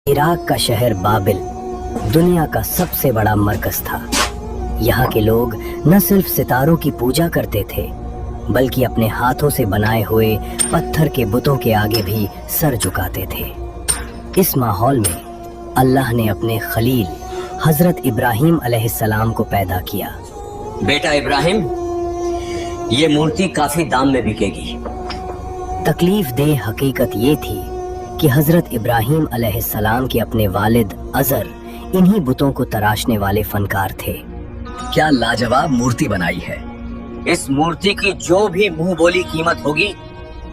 Iraq का शहर बाबिल दुनिया का सबसे बड़ा मरकज था। यहाँ के लोग न सिर्फ सितारों की पूजा करते थे बल्कि अपने हाथों से बनाए हुए पत्थर के बुतों के आगे भी सर झुकाते थे। इस माहौल में अल्लाह ने अपने खलील हजरत इब्राहिम अलैहिस्सलाम को पैदा किया। बेटा इब्राहिम, ये मूर्ति काफी दाम में बिकेगी। तकलीफ दे हकीकत ये थी कि हजरत इब्राहिम अलैहिस्सलाम के अपने वालिद अजर इन्हीं बुतों को तराशने वाले फनकार थे। क्या लाजवाब मूर्ति बनाई है। इस मूर्ति की जो भी मुंह बोली कीमत होगी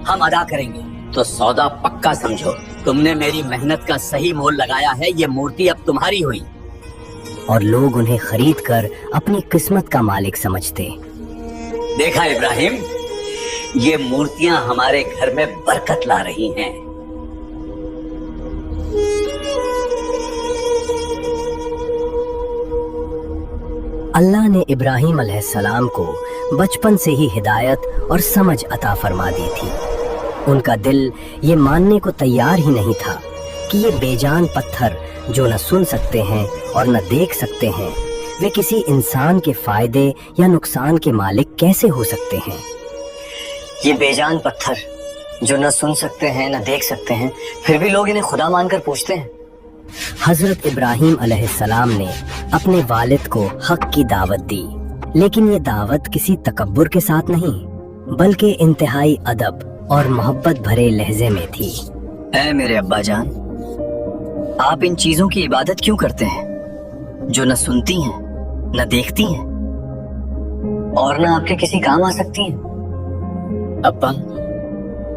हम अदा करेंगे। तो सौदा पक्का समझो। तुमने मेरी मेहनत का सही मोल लगाया है। ये मूर्ति अब तुम्हारी हुई। और लोग उन्हें खरीद कर अपनी किस्मत का मालिक समझते। देखा इब्राहिम, ये मूर्तियां हमारे घर में बरकत ला रही हैं। अल्लाह ने इब्राहिम अलैहिस्सलाम को बचपन से ही हिदायत और समझ अता फरमा दी थी। उनका दिल ये मानने को तैयार ही नहीं था कि ये बेजान पत्थर जो न सुन सकते हैं और न देख सकते हैं, वे किसी इंसान के फायदे या नुकसान के मालिक कैसे हो सकते हैं। ये बेजान पत्थर जो न सुन सकते हैं न देख सकते हैं, फिर भी लोग इन्हें खुदा मानकर पूजते हैं। हजरत इब्राहिम अलैहिस्सलाम ने अपने वालिद को हक की दावत दी, लेकिन ये दावत किसी तकब्बुर के साथ नहीं बल्कि इंतहाई अदब और मोहब्बत भरे लहजे में थी। ऐ मेरे अब्बा जान, आप इन चीजों की इबादत क्यों करते हैं जो न सुनती हैं न देखती हैं और न आपके किसी काम आ सकती हैं? अब्बा,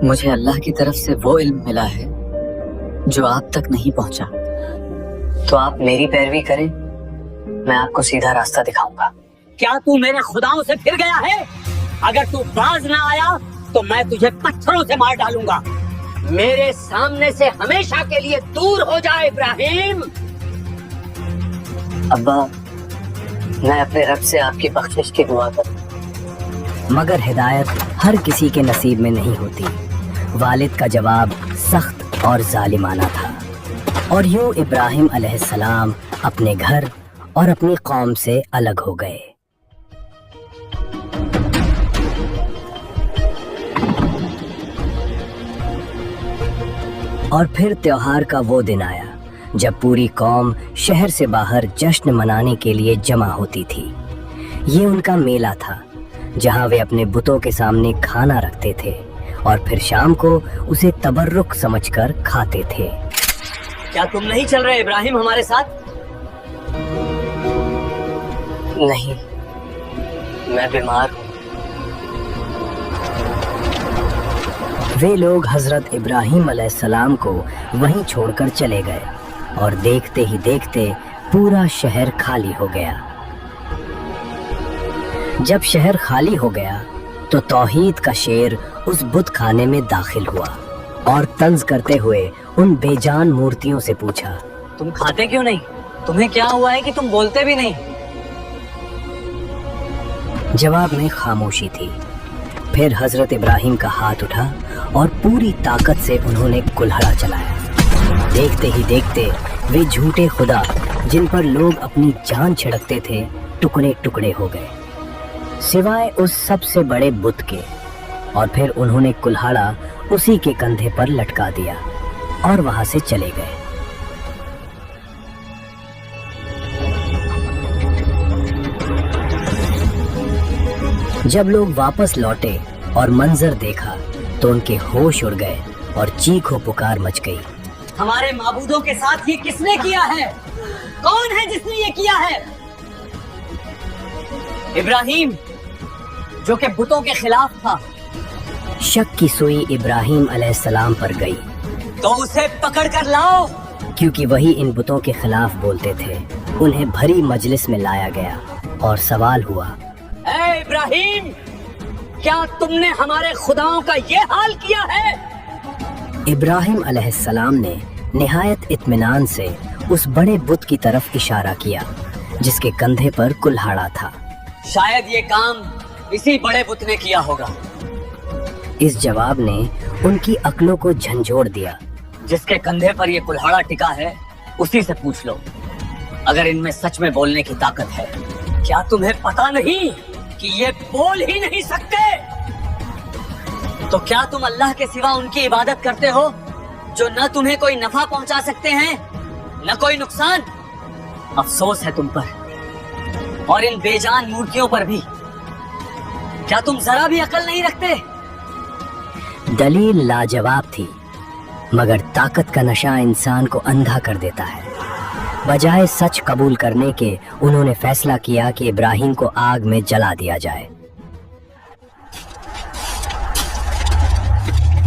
मुझे अल्लाह की तरफ से वो इल्म मिला है जो आप तक नहीं पहुंचा। तो आप मेरी पैरवी करें, मैं आपको सीधा रास्ता दिखाऊंगा। क्या तू मेरे खुदाओं से फिर गया है? अगर तू बाज ना आया तो मैं तुझे पत्थरों से मार डालूंगा। मेरे सामने से हमेशा के लिए दूर हो जा इब्राहिम। अब्बा, मैं अपने रब से आपकी बख्शिश की दुआ कर। मगर हिदायत हर किसी के नसीब में नहीं होती। वालिद का जवाब सख्त और जालिमाना था और यूं इब्राहिम अलैहिस्सलाम अपने घर और अपनी कौम से अलग हो गए। और फिर त्योहार का वो दिन आया जब पूरी कौम शहर से बाहर जश्न मनाने के लिए जमा होती थी। ये उनका मेला था जहां वे अपने बुतों के सामने खाना रखते थे और फिर शाम को उसे तबर्रुक समझकर खाते थे। क्या तुम नहीं चल रहे इब्राहिम हमारे साथ? नहीं, मैं बीमार हूँ। वे लोग हजरत इब्राहिम अलैहिस्सलाम को वहीं छोड़कर चले गए और देखते ही देखते पूरा शहर खाली हो गया। जब शहर खाली हो गया तो तौहीद का शेर उस बुत खाने में दाखिल हुआ और तंज करते हुए उन बेजान मूर्तियों से पूछा, तुम खाते क्यों नहीं? तुम्हें क्या हुआ है कि तुम बोलते भी नहीं? जवाब में खामोशी थी। फिर हजरत इब्राहिम का हाथ उठा और पूरी ताकत से उन्होंने कुल्हाड़ा चलाया। देखते ही देखते वे झूठे खुदा जिन पर लोग अपनी जान छिड़कते थे टुकड़े टुकड़े हो गए, सिवाय उस सबसे बड़े बुत के। और फिर उन्होंने कुल्हाड़ा उसी के कंधे पर लटका दिया और वहां से चले गए। जब लोग वापस लौटे और मंजर देखा तो उनके होश उड़ गए और चीखो पुकार मच गई। हमारे माबूदों के साथ ये किसने किया है? कौन है जिसने ये किया है? इब्राहिम, जो कि बुतों के खिलाफ था। शक की सुई इब्राहिम अलैहिस्सलाम पर गई तो उसे पकड़ कर लाओ, क्योंकि वही इन बुतों के खिलाफ बोलते थे। उन्हें भरी मजलिस में लाया गया और सवाल हुआ, ऐ इब्राहिम, क्या तुमने हमारे खुदाओं का ये हाल किया है? इब्राहिम अलैहिस्सलाम ने निहायत इत्मीनान से उस बड़े बुत की तरफ इशारा किया जिसके कंधे पर कुल्हाड़ा था। शायद ये काम इसी बड़े बुत ने किया होगा। इस जवाब ने उनकी अक्लों को झंझोड़ दिया जिसके कंधे पर ये कुल्हाड़ा टिका है उसी से पूछ लो, अगर इनमें सच में बोलने की ताकत है। क्या तुम्हें पता नहीं कि ये बोल ही नहीं सकते? तो क्या तुम अल्लाह के सिवा उनकी इबादत करते हो जो न तुम्हें कोई नफा पहुंचा सकते हैं न कोई नुकसान? अफसोस है तुम पर और इन बेजान मूर्तियों पर भी। क्या तुम जरा भी अकल नहीं रखते? दलील लाजवाब थी, मगर ताकत का नशा इंसान को अंधा कर देता है। बजाय सच कबूल करने के उन्होंने फैसला किया कि इब्राहिम को आग में जला दिया जाए।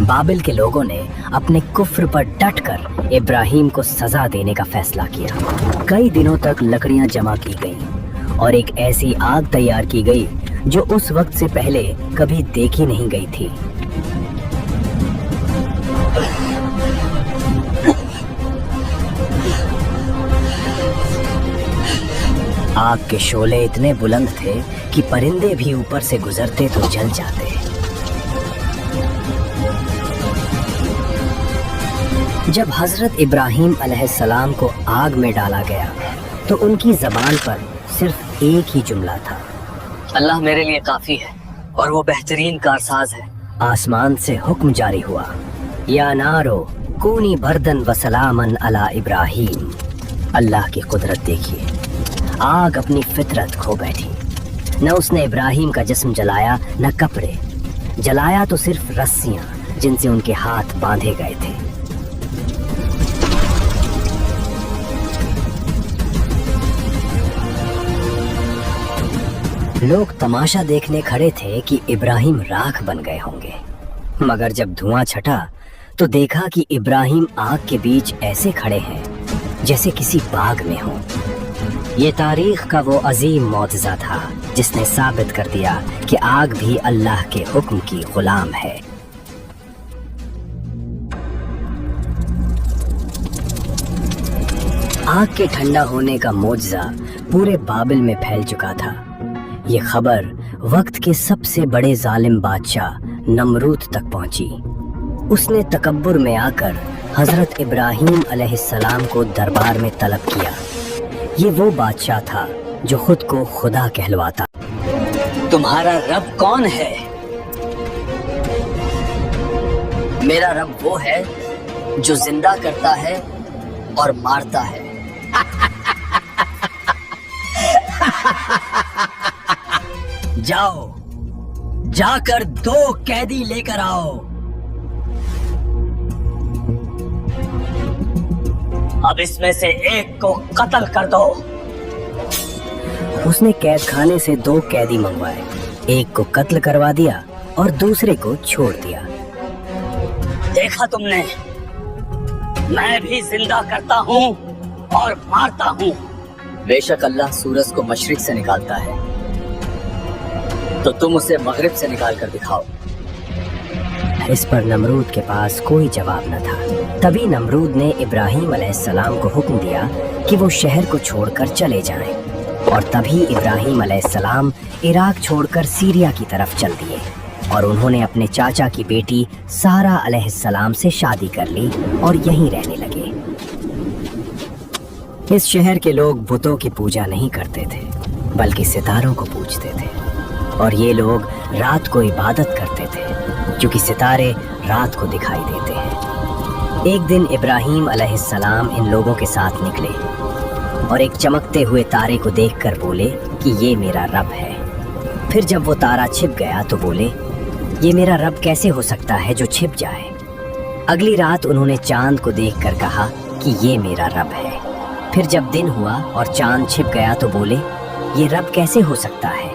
बाबिल के लोगों ने अपने कुफ्र पर डटकर इब्राहिम को सजा देने का फैसला किया। कई दिनों तक लकड़ियां जमा की गईं और एक ऐसी आग तैयार की गई जो उस वक्त से पहले कभी देखी नहीं गई थी। आग के शोले इतने बुलंद थे कि परिंदे भी ऊपर से गुजरते तो जल जाते। जब हजरत इब्राहिम अलैहिस्सलाम को आग में डाला गया तो उनकी जबान पर सिर्फ एक ही जुमला था, अल्लाह मेरे लिए काफी है और वो बेहतरीन कारसाज है। आसमान से हुक्म जारी हुआ, या नारो कूनी बर्दन व सलामन अला इब्राहिम। अल्लाह की कुदरत देखिए, आग अपनी फितरत खो बैठी। न उसने इब्राहिम का जिस्म जलाया न कपड़े, जलाया तो सिर्फ रस्सियां जिनसे उनके हाथ बांधे गए थे। लोग तमाशा देखने खड़े थे कि इब्राहिम राख बन गए होंगे, मगर जब धुआं छटा तो देखा कि इब्राहिम आग के बीच ऐसे खड़े हैं जैसे किसी बाग में हो। ये तारीख का वो अजीम मौजज़ा था जिसने साबित कर दिया कि आग भी अल्लाह के हुक्म की गुलाम है। आग के ठंडा होने का मौजज़ा पूरे बाबिल में फैल चुका था। ये खबर वक्त के सबसे बड़े जालिम बादशाह नमरूद तक पहुंची। उसने तकब्बुर में आकर हजरत इब्राहिम अलैहिस्सलाम को दरबार में तलब किया। ये वो बादशाह था जो खुद को खुदा कहलवाता। तुम्हारा रब कौन है? मेरा रब वो है जो जिंदा करता है और मारता है। जाओ, जाकर 2 कैदी लेकर आओ। अब इसमें से एक को कत्ल कर दो। उसने कैद खाने से 2 कैदी मंगवाए, एक को कत्ल करवा दिया और दूसरे को छोड़ दिया। देखा तुमने, मैं भी जिंदा करता हूँ और मारता हूँ। बेशक अल्लाह सूरज को मशरिक से निकालता है, तो तुम उसे मगरिब से निकाल कर दिखाओ। इस पर नमरूद के पास कोई जवाब न था। तभी नमरूद ने इब्राहिम अलैहिस्सलाम को हुक्म दिया कि वो शहर को छोड़कर चले जाएं, और तभी इब्राहिम अलैहिस्सलाम इराक छोड़कर सीरिया की तरफ चल दिए और उन्होंने अपने चाचा की बेटी सारा अलैहिस्सलाम से शादी कर ली और यहीं रहने लगे। इस शहर के लोग बुतों की पूजा नहीं करते थे, बल्कि सितारों को पूजते थे, और ये लोग रात को इबादत करते थे क्योंकि सितारे रात को दिखाई देते हैं। एक दिन इब्राहिम अलैहिस्सलाम इन लोगों के साथ निकले और एक चमकते हुए तारे को देखकर बोले कि ये मेरा रब है। फिर जब वो तारा छिप गया तो बोले, ये मेरा रब कैसे हो सकता है जो छिप जाए। अगली रात उन्होंने चांद को देखकर कहा कि ये मेरा रब है। फिर जब दिन हुआ और चांद छिप गया तो बोले, ये रब कैसे हो सकता है।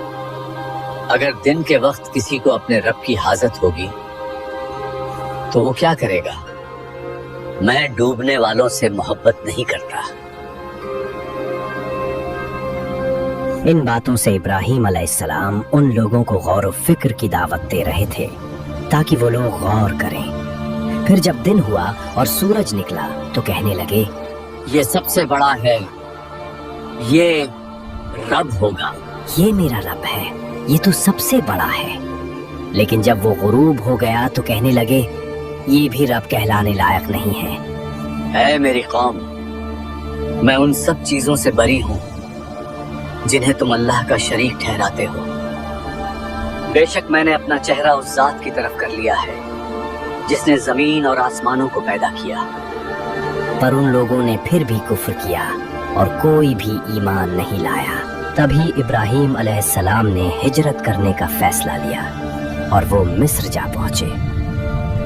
अगर दिन के वक्त किसी को अपने रब की हाजत होगी तो वो क्या करेगा? मैं डूबने वालों से मोहब्बत नहीं करता। इन बातों से इब्राहिम अलैहिस्सलाम उन लोगों को गौर व फिक्र की दावत दे रहे थे ताकि वो लोग गौर करें। फिर जब दिन हुआ और सूरज निकला तो कहने लगे, ये सबसे बड़ा है, ये रब होगा। ये मेरा रब है, ये तो सबसे बड़ा है। लेकिन जब वो गुरूब हो गया तो कहने लगे, ये भी रब कहलाने लायक नहीं है, اے میری قوم، میں ان سب چیزوں سے بری ہوں جنہیں تم اللہ کا شریک ٹھہراتے ہو۔ بے شک میں نے اپنا چہرہ اس ذات کی طرف کر لیا ہے جس نے زمین اور آسمانوں کو پیدا کیا۔ پر ان لوگوں نے پھر بھی کفر کیا اور کوئی بھی ایمان نہیں لایا۔ تبھی ابراہیم علیہ السلام نے ہجرت کرنے کا فیصلہ لیا اور وہ مصر جا پہنچے۔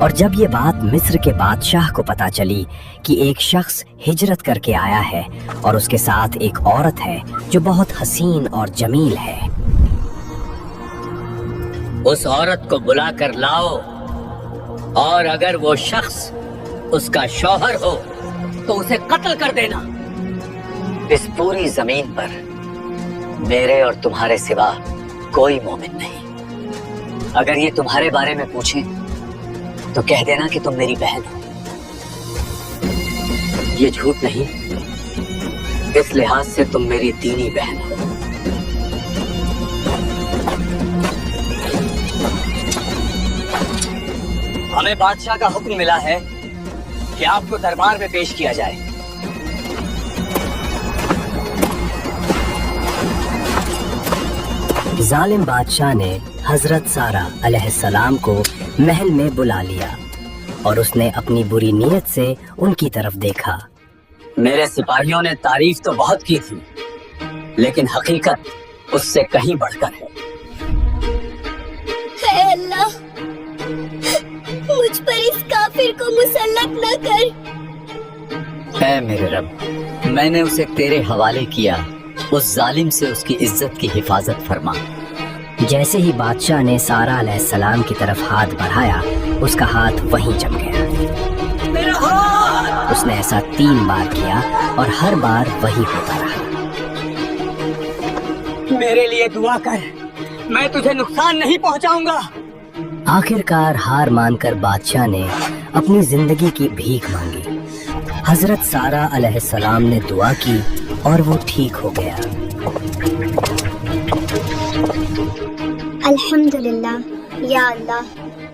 اور جب یہ بات مصر کے بادشاہ کو پتہ چلی کہ ایک شخص ہجرت کر کے آیا ہے اور اس کے ساتھ ایک عورت ہے جو بہت حسین اور جمیل ہے، اس عورت کو بلا کر لاؤ، اور اگر وہ شخص اس کا شوہر ہو تو اسے قتل کر دینا۔ اس پوری زمین پر میرے اور تمہارے سوا کوئی مومن نہیں۔ اگر یہ تمہارے بارے میں پوچھیں تو کہہ دینا کہ تم میری بہن ہو۔ یہ جھوٹ نہیں، اس لحاظ سے تم میری دینی بہن ہو۔ ہمیں بادشاہ کا حکم ملا ہے کہ آپ کو دربار میں پیش کیا جائے۔ ظالم بادشاہ نے حضرت سارہ علیہ السلام کو محل میں بلا لیا اور اس نے اپنی بری نیت سے ان کی طرف دیکھا۔ میرے سپاہیوں نے تعریف تو بہت کی تھی، لیکن حقیقت اس سے کہیں بڑھ کر ہے۔ اے اللہ، مجھ پر اس کافر کو مسلط نہ کر۔ اے میرے رب، میں نے اسے تیرے حوالے کیا، اس ظالم سے اس کی عزت کی حفاظت فرما۔ جیسے ہی بادشاہ نے سارہ علیہ السلام کی طرف ہاتھ بڑھایا، اس کا ہاتھ وہیں جم گیا۔ اس نے ایسا 3 بار کیا اور ہر بار وہی ہوتا رہا۔ میرے لیے دعا کر، میں تجھے نقصان نہیں پہنچاؤں گا۔ آخر کار ہار مان کر بادشاہ نے اپنی زندگی کی بھیک مانگی۔ حضرت سارہ علیہ السلام نے دعا کی اور وہ ٹھیک ہو گیا۔ الحمدللہ، یا اللہ،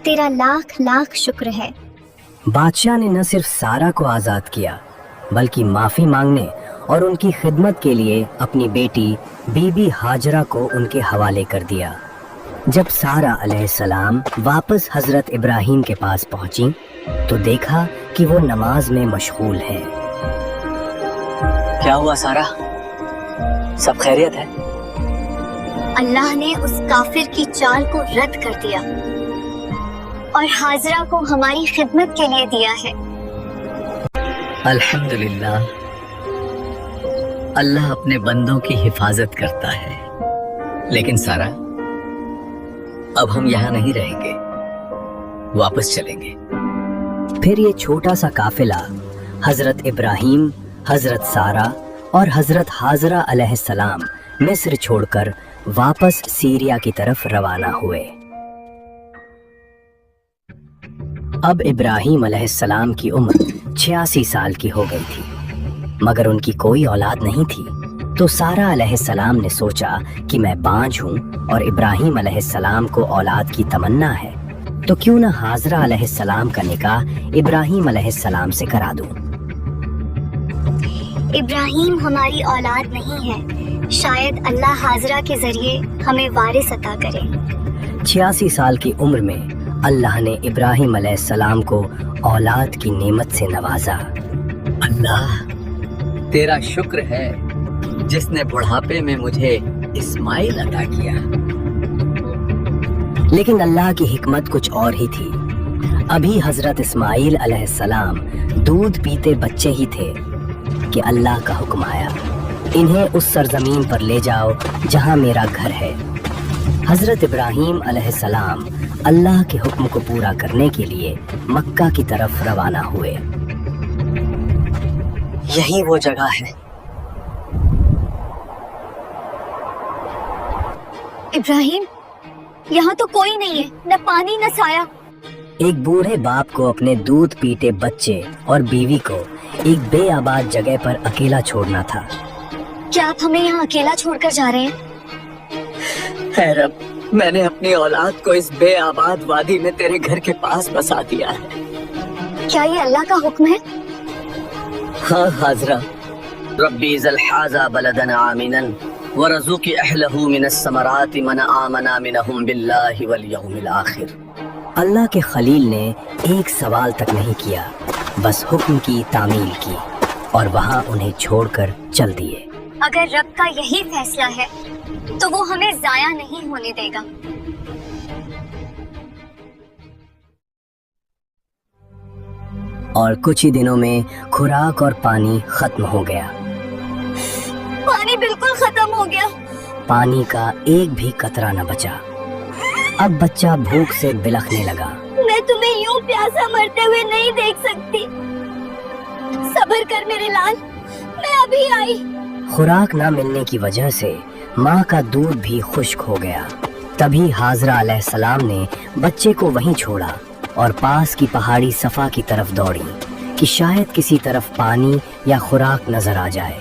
تیرا لاکھ لاکھ شکر ہے۔ بادشاہ نے نہ صرف سارہ کو آزاد کیا بلکہ معافی مانگنے اور ان کی خدمت کے لیے اپنی بیٹی بی بی ہاجرہ کو ان کے حوالے کر دیا۔ جب سارہ علیہ السلام واپس حضرت ابراہیم کے پاس پہنچی تو دیکھا کہ وہ نماز میں مشغول ہے۔ کیا ہوا سارہ؟ سب خیریت ہے؟ اللہ نے اس کافر کی چال کو رد کر دیا اور حاضرہ کو ہماری خدمت کے لیے دیا ہے۔ الحمدللہ، اللہ اپنے بندوں کی حفاظت کرتا ہے۔ لیکن سارہ، اب ہم یہاں نہیں رہیں گے، واپس چلیں گے۔ پھر یہ چھوٹا سا قافلہ حضرت ابراہیم، حضرت سارہ اور حضرت حاجرہ علیہ السلام مصر چھوڑ کر واپس سیریا کی طرف روانہ ہوئے۔ اب ابراہیم علیہ السلام کی عمر 86 سال کی ہو گئی تھی، مگر ان کی کوئی اولاد نہیں تھی۔ تو سارہ علیہ السلام نے سوچا کہ میں بانجھ ہوں اور ابراہیم علیہ السلام کو اولاد کی تمنا ہے، تو کیوں نہ حاجرہ علیہ السلام کا نکاح ابراہیم علیہ السلام سے کرا دوں۔ ابراہیم ہماری اولاد نہیں ہے، شاید اللہ حاضرہ کے ذریعے ہمیں وارث عطا کرے۔ 86 سال کی عمر میں اللہ نے ابراہیم علیہ السلام کو اولاد کی نعمت سے نوازا۔ اللہ تیرا شکر ہے جس نے بڑھاپے میں مجھے اسماعیل عطا کیا۔ لیکن اللہ کی حکمت کچھ اور ہی تھی۔ ابھی حضرت اسماعیل علیہ السلام دودھ پیتے بچے ہی تھے کہ اللہ کا حکم آیا، انہیں اس سرزمین پر لے جاؤ جہاں میرا گھر ہے۔ حضرت ابراہیم علیہ السلام اللہ کے حکم کو پورا کرنے کے لیے مکہ کی طرف روانہ ہوئے۔ یہی وہ جگہ ہے۔ ابراہیم، یہاں تو کوئی نہیں ہے، نہ پانی نہ سایہ۔ ایک بوڑھے باپ کو اپنے دودھ پیتے بچے اور بیوی کو ایک بے آباد جگہ پر اکیلا چھوڑنا تھا۔ کیا آپ ہمیں یہاں اکیلا چھوڑ کر جا رہے ہیں؟ اے رب، میں نے اپنی اولاد کو اس بے آباد وادی میں تیرے گھر کے پاس بسا دیا ہے۔ کیا یہ اللہ کا حکم ہے؟ हाँ हाजरा, रब्बी ज़ल हाज़ा बलदन आमिनन वरज़ुक़ अहलहु मिनस समराति मन आमना मिनहुम बिल्लाहि वल यौमिल आखिर। अल्लाह के खलील ने एक सवाल तक नहीं किया, बस हुक्म की तामील की और वहाँ उन्हें छोड़कर चल दिए। अगर रब का यही फैसला है तो वो हमें जाया नहीं होने देगा। और कुछ ही दिनों में खुराक और पानी खत्म हो गया। पानी बिल्कुल खत्म हो गया। पानी का एक भी कतरा न बचा। अब बच्चा भूख से बिलखने लगा। मैं तुम्हें यूं प्यासा मरते हुए नहीं देख सकती। सब्र कर मेरे लाल, मैं अभी आई। खुराक न मिलने की वजह से माँ का दूध भी खुश्क हो गया। तभी हाजरा अलैहिस्सलाम ने बच्चे को वहीं छोड़ा और पास की पहाड़ी सफा की तरफ दौड़ी कि शायद किसी तरफ पानी या खुराक नजर आ जाए।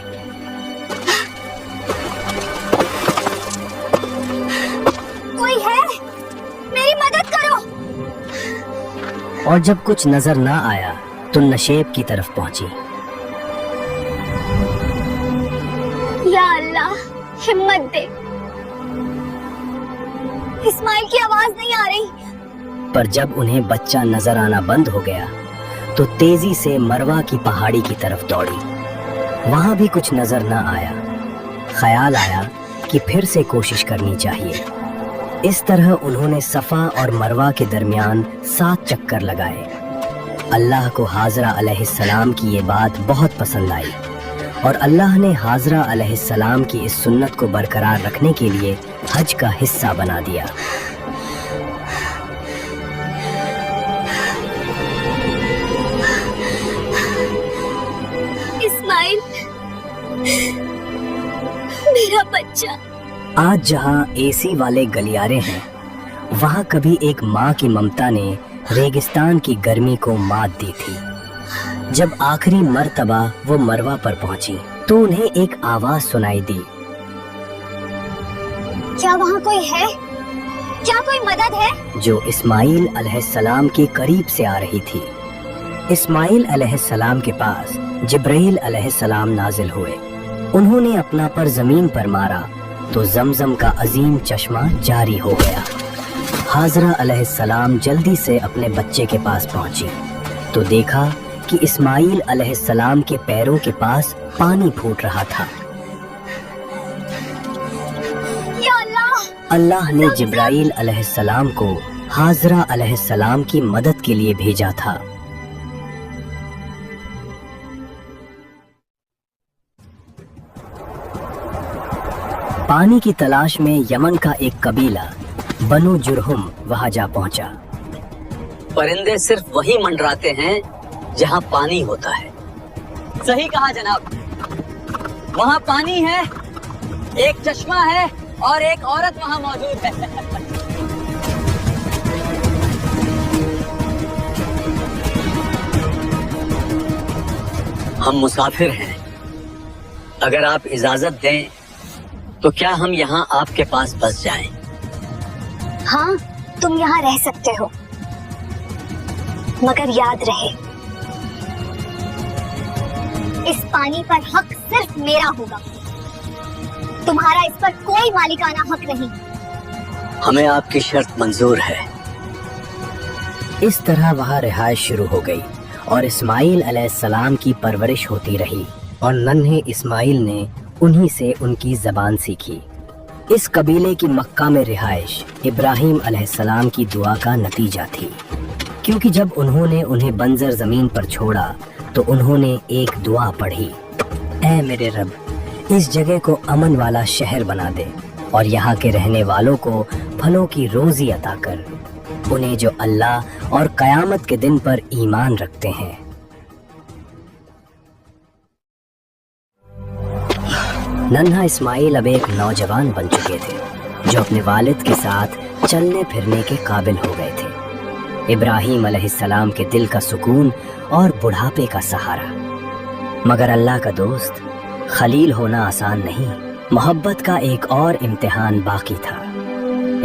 कोई है? मेरी मदद करो। और जब कुछ नजर ना आया तो नशेब की तरफ पहुंची। या अल्लाह, हिम्मत दे। इस्माइल की आवाज नहीं आ रही। पर जब उन्हें बच्चा नजर आना बंद हो गया तो तेजी से मरवा की पहाड़ी की तरफ दौड़ी। वहां भी कुछ नजर न आया। ख्याल आया कि फिर से कोशिश करनी चाहिए। इस तरह उन्होंने सफा और मरवा के दरमियान 7 चक्कर लगाए। अल्लाह को हाजरा अलैहिस्सलाम की ये बात बहुत पसंद आई और अल्लाह ने हाजरा अलैहिस्सलाम की इस सुन्नत को बरकरार रखने के लिए हज का हिस्सा बना दिया। इस्माइल, मेरा बच्चा। आज जहाँ एसी वाले गलियारे हैं, वहाँ कभी एक माँ की ममता ने रेगिस्तान की गर्मी को मात दी थी। जब आखिरी मर्तबा वो मरवा पर पहुंची तो उन्हें एक आवाज सुनाई दी। क्या वहाँ कोई है? क्या कोई मदद है? जो इस्माइल अलैहिस्सलाम के करीब से आ रही थी। इस्माइल अलैहिस्सलाम के पास जिब्राइल अलैहिस्सलाम नाजिल हुए। उन्होंने अपना पर जमीन पर मारा तो जमजम का अजीम चश्मा जारी हो गया। हाजरा अलैहिस्सलाम जल्दी से अपने बच्चे के पास पहुंची तो देखा कि इस्माइल अलैहिस्सलाम के पैरों के पास पानी फूट रहा था। या अल्लाह! अल्लाह ने जिब्राइल अलैहिस्सलाम को हाजरा अलैहिस्सलाम की मदद के लिए भेजा था। पानी की तलाश में यमन का एक कबीला बनु जुरहुम वहां जा पहुंचा। परिंदे सिर्फ वही मंडराते हैं जहाँ पानी होता है। सही कहा जनाब, वहाँ पानी है, एक चश्मा है और एक औरत वहाँ मौजूद है। हम मुसाफिर हैं, अगर आप इजाजत दें तो क्या हम यहाँ आपके पास बस जाएं? हाँ, तुम यहाँ रह सकते हो, मगर याद रहे इस पानी पर हक सिर्फ मेरा होगा। तुम्हारा इस पर कोई मालिकाना हक नहीं। हमें आपकी शर्त मंजूर है। इस तरह वहाँ रिहाइश शुरू हो गई और इस्माइल अलैहिस्सलाम की परवरिश होती रही और नन्हे इस्माइल ने उन्हीं से उनकी जबान सीखी। इस कबीले की मक्का में रिहाइश इब्राहिम अलैहिस्सलाम की दुआ का नतीजा थी, क्योंकि जब उन्होंने उन्हें बंजर जमीन पर छोड़ा तो उन्होंने एक दुआ पढ़ी, ऐ मेरे रब, इस जगह को अमन वाला शहर बना दे और यहाँ के रहने वालों को फलों की रोजी अता कर, उन्हें जो अल्लाह और कयामत के दिन पर ईमान रखते हैं। नन्हा इस्माइल अब एक नौजवान बन चुके थे जो अपने वालिद के साथ चलने फिरने के काबिल हो गए थे। इब्राहिम अलैहिस्सलाम के दिल का सुकून और बुढ़ापे का सहारा। मगर अल्लाह का दोस्त, खलील होना आसान नहीं। मोहब्बत का एक और इम्तिहान बाकी था।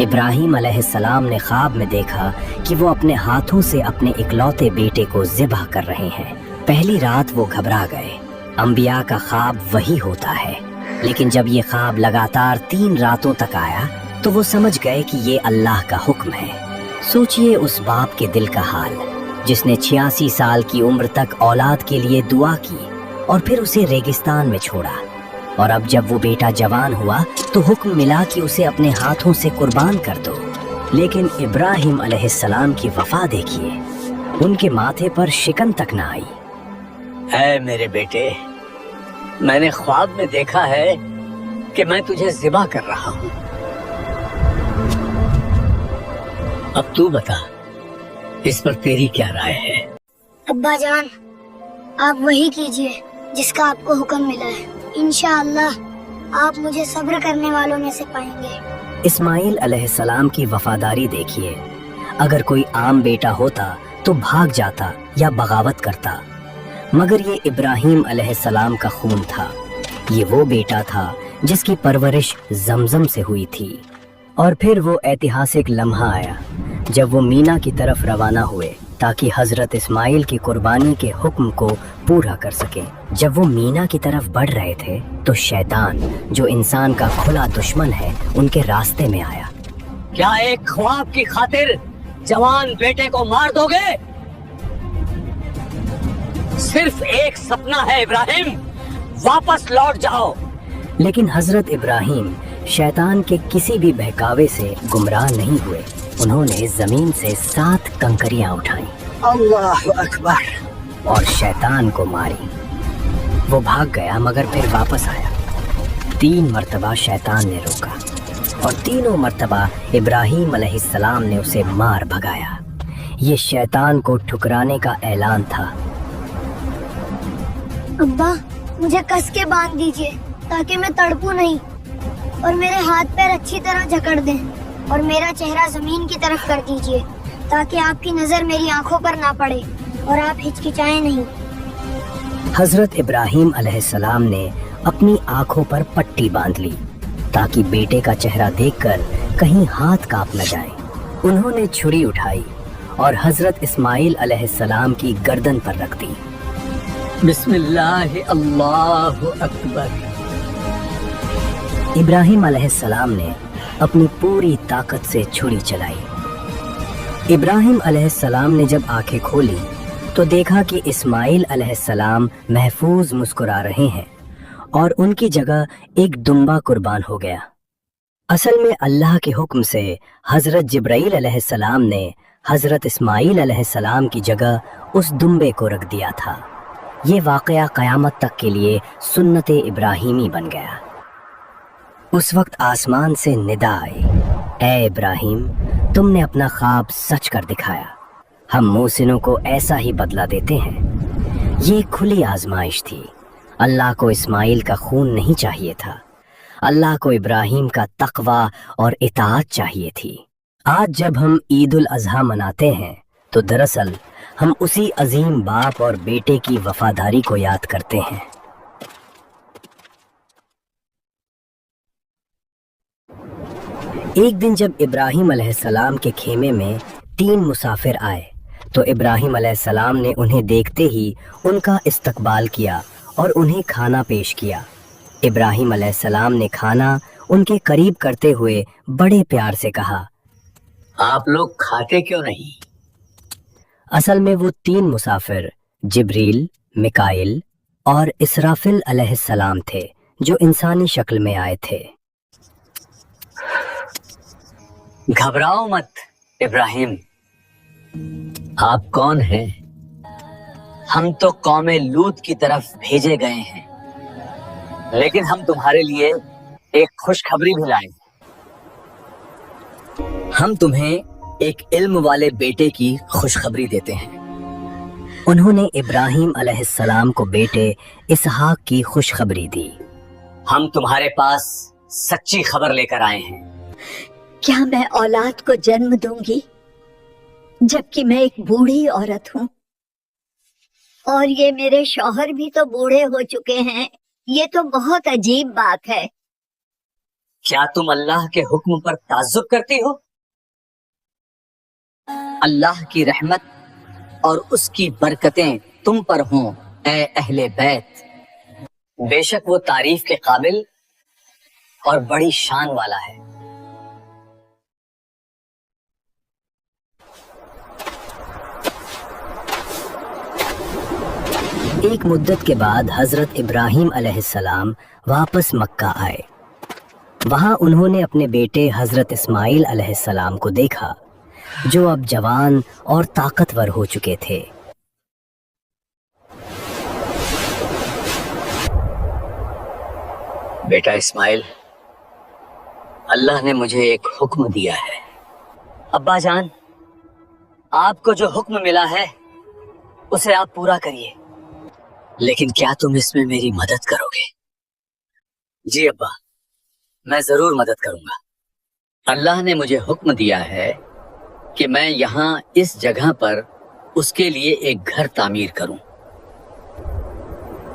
इब्राहिम अलैहिस्सलाम ने ख्वाब में देखा कि वो अपने हाथों से अपने इकलौते बेटे को ज़िबह कर रहे हैं। पहली रात वो घबरा गए انبیاء کا خواب وہی ہوتا ہے، لیکن جب یہ خواب لگاتار 3 راتوں تک آیا تو وہ سمجھ گئے کہ یہ اللہ کا حکم ہے۔ سوچئے اس باپ کے دل کا حال جس نے 86 سال کی عمر تک اولاد کے لیے دعا کی اور پھر اسے ریگستان میں چھوڑا، اور اب جب وہ بیٹا جوان ہوا تو حکم ملا کہ اسے اپنے ہاتھوں سے قربان کر دو۔ لیکن ابراہیم علیہ السلام کی وفا دیکھیے، ان کے ماتھے پر شکن تک نہ آئی۔ اے میرے بیٹے، میں نے خواب میں دیکھا ہے کہ میں تجھے ذبح کر رہا ہوں، اب تو بتا اس پر تیری کیا رائے ہے؟ ابا جان، آپ وہی کیجئے جس کا آپ کو حکم ملا ہے، انشاءاللہ آپ مجھے صبر کرنے والوں میں سے پائیں گے۔ اسماعیل علیہ السلام کی وفاداری دیکھیے، اگر کوئی عام بیٹا ہوتا تو بھاگ جاتا یا بغاوت کرتا، مگر یہ ابراہیم علیہ السلام کا خون تھا۔ یہ وہ بیٹا تھا جس کی پرورش زمزم سے ہوئی تھی۔ اور پھر وہ ایتہاسک لمحہ آیا جب وہ مینا کی طرف روانہ ہوئے تاکہ حضرت اسماعیل کی قربانی کے حکم کو پورا کر سکیں۔ جب وہ مینا کی طرف بڑھ رہے تھے تو شیطان، جو انسان کا کھلا دشمن ہے، ان کے راستے میں آیا۔ کیا ایک خواب کی خاطر جوان بیٹے کو مار دو گے؟ صرف ایک سپنا ہے ابراہیم، واپس لوٹ جاؤ۔ لیکن حضرت ابراہیم شیطان کے کسی بھی بہکاوے سے گمراہ نہیں ہوئے۔ انہوں نے زمین سے 7 کنکریاں اٹھائیں، اللہ اکبر، اور شیطان کو ماری۔ وہ بھاگ گیا مگر پھر واپس آیا۔ 3 مرتبہ شیطان نے روکا اور تینوں مرتبہ ابراہیم علیہ السلام نے اسے مار بھگایا۔ یہ شیطان کو ٹھکرانے کا اعلان تھا۔ ابا، مجھے کس کے باندھ دیجئے تاکہ میں تڑپوں نہیں، اور میرے ہاتھ پیر اچھی طرح جکڑ دیں، اور میرا چہرہ زمین کی طرف کر دیجئے تاکہ آپ کی نظر میری آنکھوں پر نہ پڑے اور آپ ہچکچائیں نہیں۔ حضرت ابراہیم علیہ السلام نے اپنی آنکھوں پر پٹی باندھ لی تاکہ بیٹے کا چہرہ دیکھ کر کہیں ہاتھ کانپ نہ جائیں۔ انہوں نے چھری اٹھائی اور حضرت اسماعیل علیہ السلام کی گردن پر رکھ دی۔ بسم اللہ، اللہ اکبر۔ ابراہیم علیہ السلام نے اپنی پوری طاقت سے چھری چلائی۔ ابراہیم علیہ السلام نے جب آنکھیں کھولی تو دیکھا کہ اسماعیل علیہ السلام محفوظ مسکرا رہے ہیں اور ان کی جگہ ایک دمبا قربان ہو گیا۔ اصل میں اللہ کے حکم سے حضرت جبرائیل علیہ السلام نے حضرت اسماعیل علیہ السلام کی جگہ اس دمبے کو رکھ دیا تھا۔ یہ واقعہ قیامت تک کے لیے سنت ابراہیمی بن گیا۔ اس وقت آسمان سے ندا آئی، اے ابراہیم، تم نے اپنا خواب سچ کر دکھایا، ہم محسنوں کو ایسا ہی بدلہ دیتے ہیں۔ یہ کھلی آزمائش تھی۔ اللہ کو اسماعیل کا خون نہیں چاہیے تھا، اللہ کو ابراہیم کا تقوی اور اطاعت چاہیے تھی۔ آج جب ہم عید الاضحیٰ مناتے ہیں تو دراصل ہم اسی عظیم باپ اور بیٹے کی وفاداری کو یاد کرتے ہیں۔ ایک دن جب ابراہیم علیہ السلام کے خیمے میں 3 مسافر آئے تو ابراہیم علیہ السلام نے انہیں دیکھتے ہی ان کا استقبال کیا اور انہیں کھانا پیش کیا۔ ابراہیم علیہ السلام نے کھانا ان کے قریب کرتے ہوئے بڑے پیار سے کہا، آپ لوگ کھاتے کیوں نہیں؟ اصل میں وہ 3 مسافر جبریل، میکائیل اور اسرافیل علیہ السلام تھے جو انسانی شکل میں آئے تھے۔ گھبراؤ مت ابراہیم، آپ کون ہیں؟ ہم تو قوم لوط کی طرف بھیجے گئے ہیں، لیکن ہم تمہارے لیے ایک خوشخبری بھی لائے۔ ہم تمہیں ایک علم والے بیٹے کی خوشخبری دیتے ہیں۔ انہوں نے ابراہیم علیہ السلام کو بیٹے اسحاق کی خوشخبری دی۔ ہم تمہارے پاس سچی خبر لے کر آئے ہیں۔ کیا میں اولاد کو جنم دوں گی جبکہ میں ایک بوڑھی عورت ہوں؟ اور یہ میرے شوہر بھی تو بوڑھے ہو چکے ہیں، یہ تو بہت عجیب بات ہے۔ کیا تم اللہ کے حکم پر تعجب کرتی ہو؟ اللہ کی رحمت اور اس کی برکتیں تم پر ہوں اے اہل بیت۔ بے شک وہ تعریف کے قابل اور بڑی شان والا ہے. ایک مدت کے بعد حضرت ابراہیم علیہ السلام واپس مکہ آئے. وہاں انہوں نے اپنے بیٹے حضرت اسماعیل علیہ السلام کو دیکھا جو اب جوان اور طاقتور ہو چکے تھے. بیٹا اسماعیل، اللہ نے مجھے ایک حکم دیا ہے. ابا جان، آپ کو جو حکم ملا ہے اسے آپ پورا کریے، لیکن کیا تم اس میں میری مدد کرو گے؟ جی ابا، میں ضرور مدد کروں گا. اللہ نے مجھے حکم دیا ہے کہ میں یہاں اس جگہ پر اس کے لیے ایک گھر تعمیر کروں.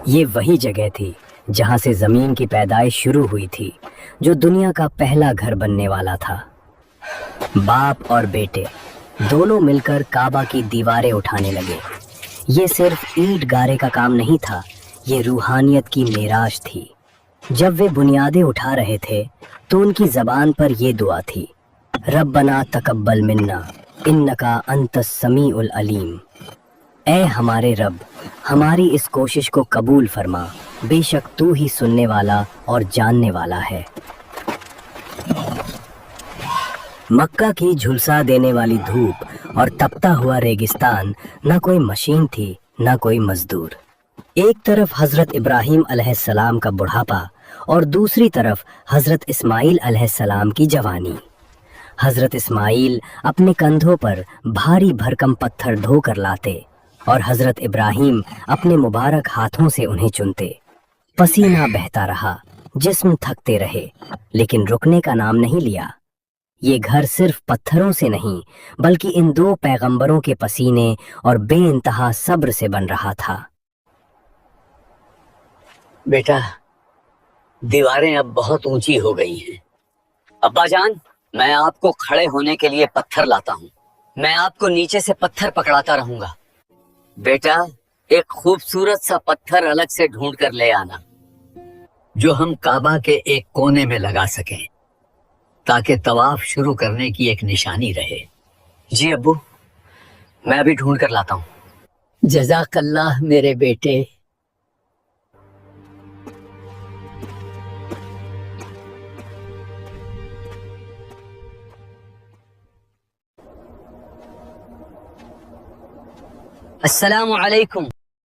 یہ وہی جگہ تھی جہاں سے زمین کی پیدائش شروع ہوئی تھی، جو دنیا کا پہلا گھر بننے والا تھا. باپ اور بیٹے دونوں مل کر کعبہ کی دیواریں اٹھانے لگے. یہ صرف اینٹ گارے کا کام نہیں تھا، یہ روحانیت کی معراج تھی. جب وہ بنیادیں اٹھا رہے تھے تو ان کی زبان پر یہ دعا تھی: ربنا تقبل منا انکا انت السمیع العلیم. اے ہمارے رب، ہماری اس کوشش کو قبول فرما، بے شک تو ہی سننے والا اور جاننے والا ہے. مکہ کی جھلسا دینے والی دھوپ اور تپتا ہوا ریگستان، نہ کوئی مشین تھی نہ کوئی مزدور. ایک طرف حضرت ابراہیم علیہ السلام کا بڑھاپا اور دوسری طرف حضرت اسماعیل علیہ السلام کی جوانی. حضرت اسماعیل اپنے کندھوں پر بھاری بھرکم پتھر ڈھو کر لاتے اور حضرت ابراہیم اپنے مبارک ہاتھوں سے انہیں چنتے. پسینہ بہتا رہا، جسم تھکتے رہے، لیکن رکنے کا نام نہیں لیا. یہ گھر صرف پتھروں سے نہیں بلکہ ان دو پیغمبروں کے پسینے اور بے انتہا صبر سے بن رہا تھا. بیٹا، دیواریں اب بہت اونچی ہو گئی ہیں. ابا جان، میں آپ کو کھڑے ہونے کے لیے پتھر لاتا ہوں. میں آپ کو نیچے سے پتھر پکڑاتا رہوں گا. بیٹا، ایک خوبصورت سا پتھر الگ سے ڈھونڈ کر لے آنا جو ہم کعبہ کے ایک کونے میں لگا سکیں تاکہ طواف شروع کرنے کی ایک نشانی رہے. جی ابو، میں ابھی ڈھونڈ کر لاتا ہوں. جزاک اللہ میرے بیٹے. السلام علیکم.